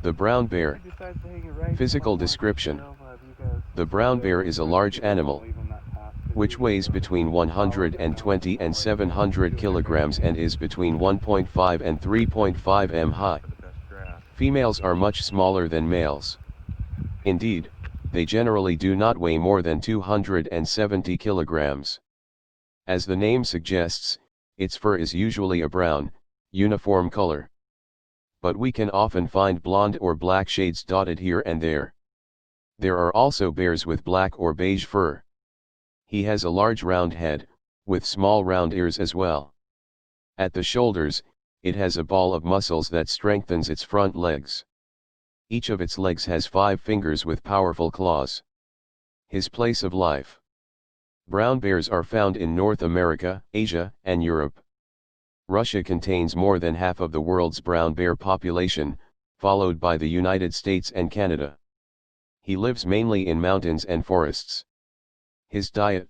The brown bear. Physical description. The brown bear is a large animal, which weighs between 120 and 700 kilograms and is between 1.5 and 3.5 m high. Females are much smaller than males. Indeed, they generally do not weigh more than 270 kilograms. As the name suggests, its fur is usually a brown, uniform color. But we can often find blonde or black shades dotted here and there. There are also bears with black or beige fur. He has a large round head, with small round ears as well. At the shoulders, it has a ball of muscles that strengthens its front legs. Each of its legs has 5 fingers with powerful claws. His place of life. Brown bears are found in North America, Asia, and Europe. Russia contains more than half of the world's brown bear population, followed by the United States and Canada. He lives mainly in mountains and forests. His diet.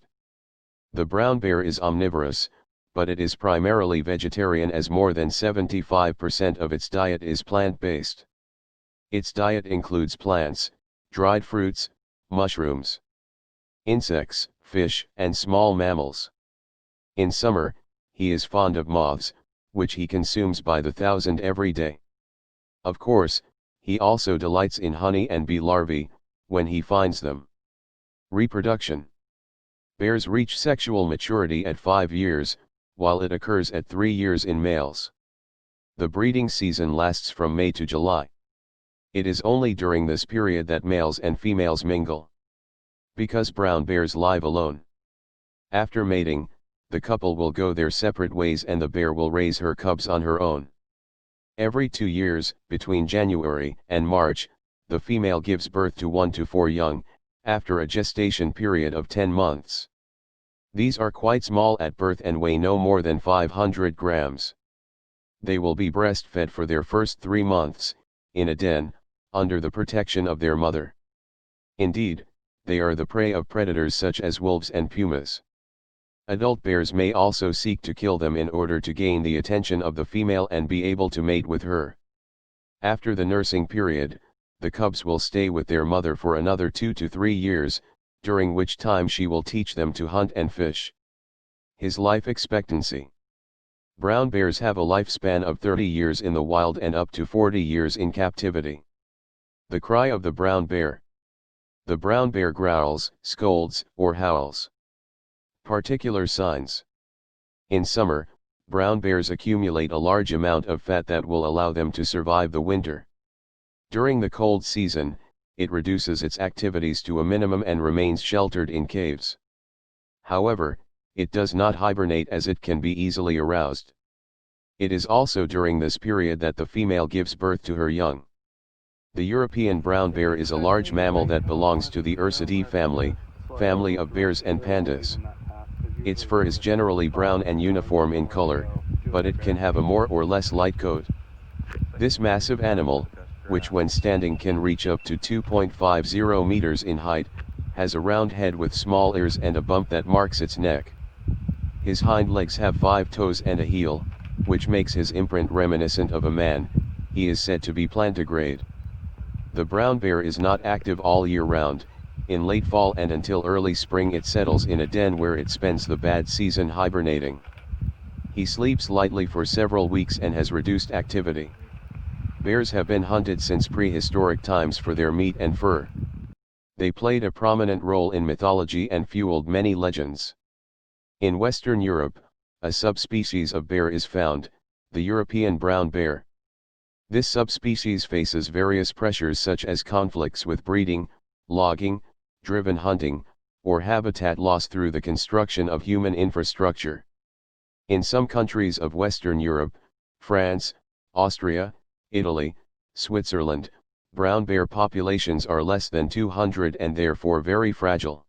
The brown bear is omnivorous, but it is primarily vegetarian as more than 75% of its diet is plant-based. Its diet includes plants, dried fruits, mushrooms, insects, fish, and small mammals. In summer, he is fond of moths, which he consumes by the thousand every day. Of course, he also delights in honey and bee larvae, when he finds them. Reproduction. Bears reach sexual maturity at 5 years, while it occurs at 3 years in males. The breeding season lasts from May to July. It is only during this period that males and females mingle. Because brown bears live alone. After mating, the couple will go their separate ways and the bear will raise her cubs on her own. Every 2 years, between January and March, the female gives birth to 1 to 4 young, after a gestation period of 10 months. These are quite small at birth and weigh no more than 500 grams. They will be breastfed for their first 3 months, in a den, under the protection of their mother. Indeed, they are the prey of predators such as wolves and pumas. Adult bears may also seek to kill them in order to gain the attention of the female and be able to mate with her. After the nursing period, the cubs will stay with their mother for another 2 to 3 years, during which time she will teach them to hunt and fish. His life expectancy. Brown bears have a lifespan of 30 years in the wild and up to 40 years in captivity. The cry of the brown bear. The brown bear growls, scolds, or howls. Particular signs. In summer, brown bears accumulate a large amount of fat that will allow them to survive the winter. During the cold season, it reduces its activities to a minimum and remains sheltered in caves. However, it does not hibernate as it can be easily aroused. It is also during this period that the female gives birth to her young. The European brown bear is a large mammal that belongs to the Ursidae family of bears and pandas. Its fur is generally brown and uniform in color, but it can have a more or less light coat. This massive animal, which when standing can reach up to 2.50 meters in height, has a round head with small ears and a bump that marks its neck. His hind legs have 5 toes and a heel, which makes his imprint reminiscent of a man. He is said to be plantigrade. The brown bear is not active all year round. In late fall and until early spring it settles in a den where it spends the bad season hibernating. He sleeps lightly for several weeks and has reduced activity. Bears have been hunted since prehistoric times for their meat and fur. They played a prominent role in mythology and fueled many legends. In Western Europe, a subspecies of bear is found, the European brown bear. This subspecies faces various pressures such as conflicts with breeding, logging, driven hunting, or habitat loss through the construction of human infrastructure. In some countries of Western Europe, France, Austria, Italy, Switzerland, brown bear populations are less than 200 and therefore very fragile.